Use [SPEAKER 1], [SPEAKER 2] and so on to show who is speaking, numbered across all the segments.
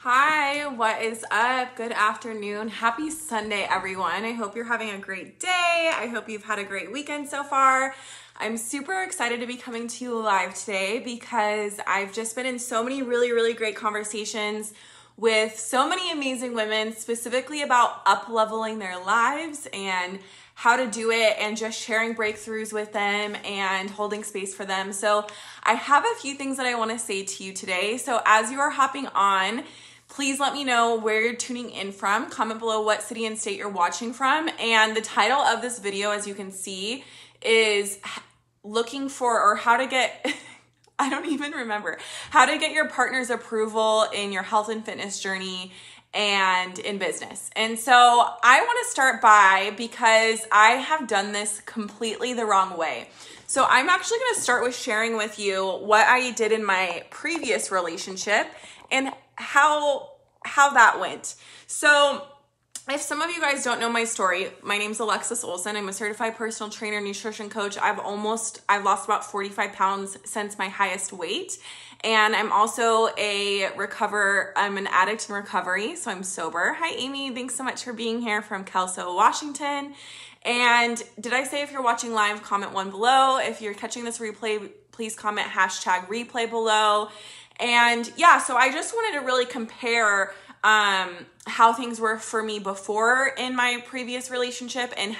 [SPEAKER 1] Hi, what is up? Good afternoon. Happy Sunday, everyone. I hope you're having a great day. I hope you've had a great weekend so far. I'm super excited to be coming to you live today because I've just been in so many really great conversations with so many amazing women, specifically about up-leveling their lives and how to do it and just sharing breakthroughs with them and holding space for them. So I have a few things that I want to say to you today. So as you are hopping on, please let me know where you're tuning in from. Comment below what city and state you're watching from. And the title of this video, as you can see, is looking for or how to get, I don't even remember, how to get your partner's approval in your health and fitness journey and in business. And so I want to start by, because I have done this completely the wrong way. So I'm actually going to start with sharing with you what I did in my previous relationship and how that went. So if some of you guys don't know my story, my name's Alexis Olson. I'm a certified personal trainer, nutrition coach. I've lost about 45 pounds since my highest weight. And I'm also I'm an addict in recovery, so I'm sober. Hi, Amy. Thanks so much for being here from Kelso, Washington. And did I say if you're watching live, comment one below. If you're catching this replay, please comment #replay below. And yeah, so I just wanted to really compare how things were for me before in my previous relationship and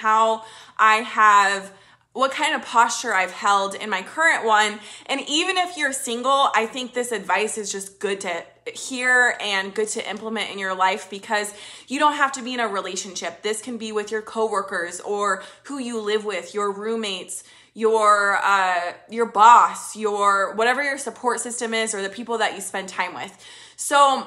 [SPEAKER 1] what kind of posture I've held in my current one. And even if you're single, I think this advice is just good to hear and good to implement in your life, because you don't have to be in a relationship. This can be with your coworkers or who you live with, your roommates, your boss, whatever your support system is, or the people that you spend time with. So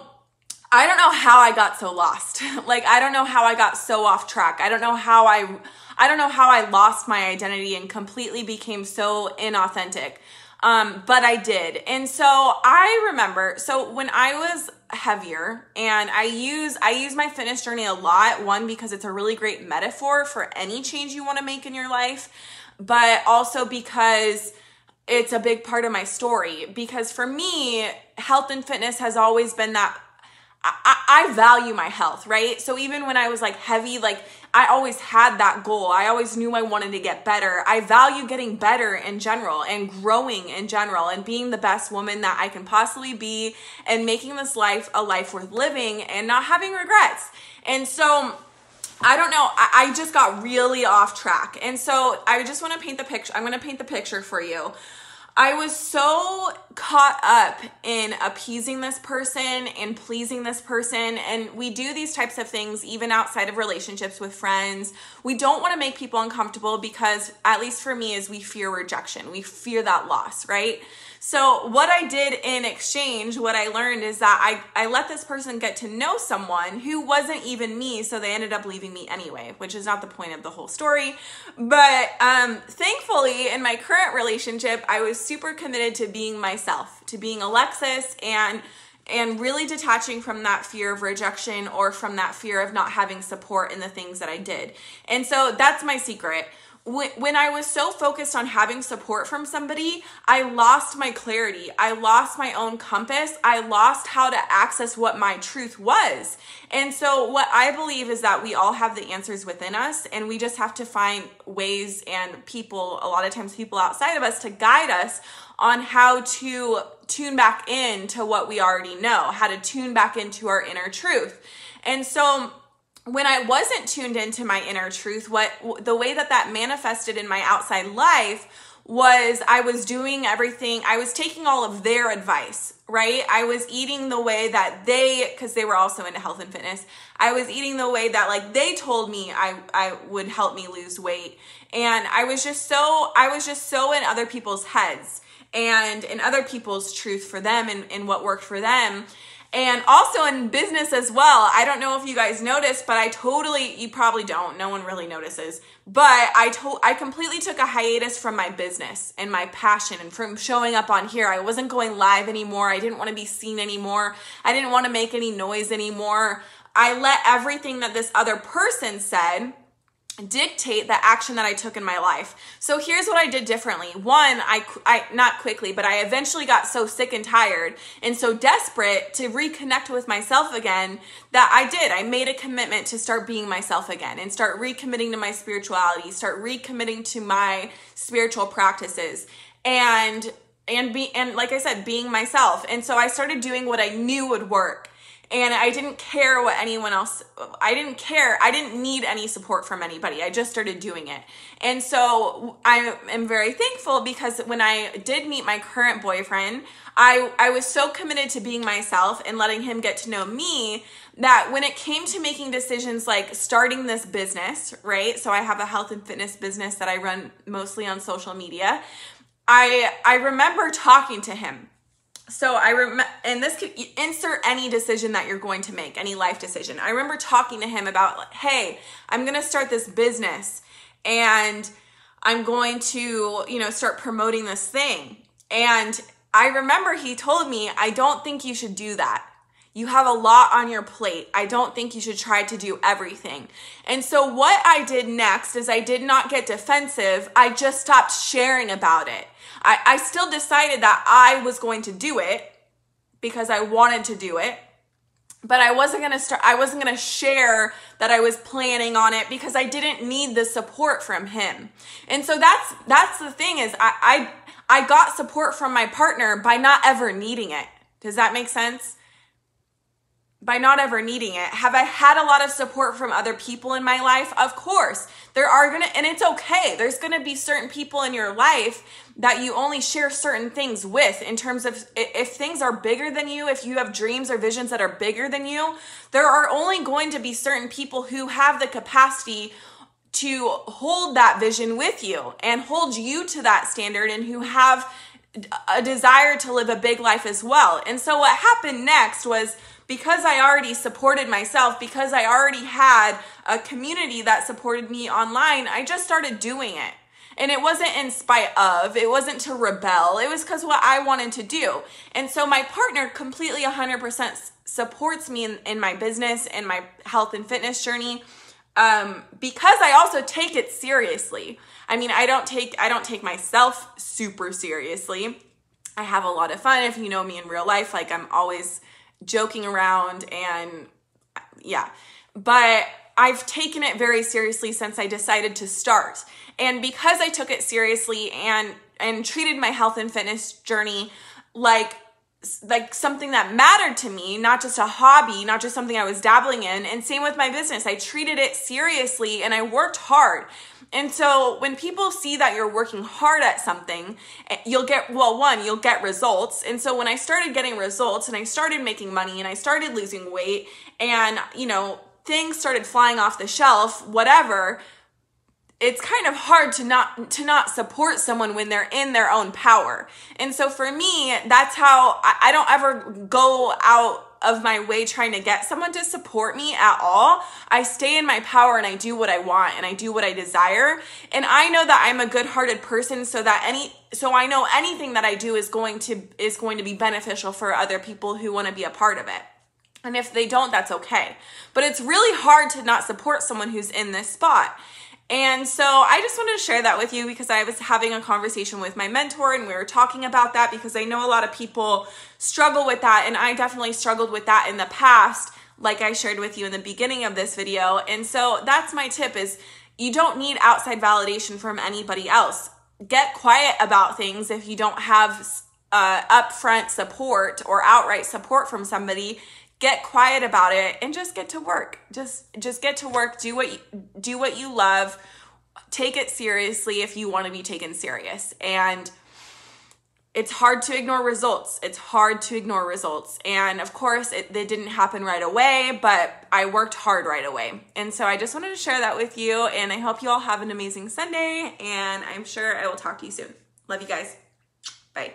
[SPEAKER 1] I don't know how I got so lost. I don't know how I got so off track. I don't know how I lost my identity and completely became so inauthentic. But I did. And so I remember, when I was heavier, and I use my fitness journey a lot, one, because it's a really great metaphor for any change you want to make in your life, but also because it's a big part of my story. Because for me, health and fitness has always been that I value my health, right? So even when I was heavy, I always had that goal. I always knew I wanted to get better. I value getting better in general and growing in general and being the best woman that I can possibly be and making this life a life worth living and not having regrets. And so I don't know, I just got really off track. And so I just want to paint the picture. I'm going to paint the picture for you. I was so caught up in appeasing this person and pleasing this person. And we do these types of things even outside of relationships with friends. We don't want to make people uncomfortable because, at least for me, is we fear rejection. We fear that loss, right? So what I did in exchange, what I learned is that I let this person get to know someone who wasn't even me, so they ended up leaving me anyway, which is not the point of the whole story. But thankfully, in my current relationship, I was super committed to being myself, to being Alexis, and really detaching from that fear of rejection or from that fear of not having support in the things that I did. And so that's my secret. When I was so focused on having support from somebody, I lost my clarity. I lost my own compass. I lost how to access what my truth was. And so what I believe is that we all have the answers within us, and we just have to find ways and people, a lot of times people outside of us, to guide us on how to tune back into what we already know, how to tune back into our inner truth. And so when I wasn't tuned into my inner truth, the way that manifested in my outside life was I was doing everything. I was taking all of their advice, right? I was eating the way that because they were also into health and fitness, I was eating the way that they told me I would help me lose weight. And I was just so in other people's heads and in other people's truth for them and what worked for them. And also in business as well. I don't know if you guys noticed, but you probably don't. No one really notices. But I completely took a hiatus from my business and my passion and from showing up on here. I wasn't going live anymore. I didn't want to be seen anymore. I didn't want to make any noise anymore. I let everything that this other person said dictate the action that I took in my life. So here's what I did differently. One, I not quickly, but I eventually got so sick and tired and so desperate to reconnect with myself again that I made a commitment to start being myself again and start recommitting to my spirituality, start recommitting to my spiritual practices and like I said, being myself. And so I started doing what I knew would work. And I didn't care what anyone else, I didn't care. I didn't need any support from anybody. I just started doing it. And so I am very thankful because when I did meet my current boyfriend, I was so committed to being myself and letting him get to know me that when it came to making decisions like starting this business, right? So I have a health and fitness business that I run mostly on social media. I remember talking to him. So and this could insert any decision that you're going to make, any life decision. I remember talking to him about, like, hey, I'm going to start this business and I'm going to, start promoting this thing. And I remember he told me, I don't think you should do that. You have a lot on your plate. I don't think you should try to do everything. And so what I did next is I did not get defensive. I just stopped sharing about it. I still decided that I was going to do it because I wanted to do it, but I wasn't going to share that I was planning on it because I didn't need the support from him. And so that's the thing is I got support from my partner by not ever needing it. Does that make sense? By not ever needing it. Have I had a lot of support from other people in my life? Of course. And it's okay. There's gonna be certain people in your life that you only share certain things with in terms of if things are bigger than you, if you have dreams or visions that are bigger than you, there are only going to be certain people who have the capacity to hold that vision with you and hold you to that standard and who have a desire to live a big life as well. And so what happened next was, because I already supported myself, because I already had a community that supported me online, I just started doing it. And it wasn't in spite of, it wasn't to rebel, it was because what I wanted to do. And so my partner completely 100% supports me in my business and my health and fitness journey, because I also take it seriously. I mean, I don't take myself super seriously. I have a lot of fun. If you know me in real life, like I'm always joking around and yeah, but I've taken it very seriously since I decided to start. And because I took it seriously and treated my health and fitness journey like something that mattered to me, not just a hobby, not just something I was dabbling in, and same with my business, I treated it seriously and I worked hard. And so when people see that you're working hard at something, you'll get results. And so when I started getting results and I started making money and I started losing weight and, things started flying off the shelf, whatever, it's kind of hard to not support someone when they're in their own power. And so for me, that's how I don't ever go out of my way trying to get someone to support me at all. I stay in my power and I do what I want and I do what I desire. And I know that I'm a good-hearted person, so I know anything that I do is going to be beneficial for other people who want to be a part of it. And if they don't, that's okay. But it's really hard to not support someone who's in this spot. And so I just wanted to share that with you because I was having a conversation with my mentor and we were talking about that because I know a lot of people struggle with that, and I definitely struggled with that in the past, like I shared with you in the beginning of this video. And so that's my tip, is you don't need outside validation from anybody else. Get quiet about things if you don't have upfront support or outright support from somebody. Get quiet about it and just get to work. Just get to work. Do what you love. Take it seriously if you want to be taken serious. And it's hard to ignore results. And of course, it didn't happen right away, but I worked hard right away. And so I just wanted to share that with you. And I hope you all have an amazing Sunday. And I'm sure I will talk to you soon. Love you guys. Bye.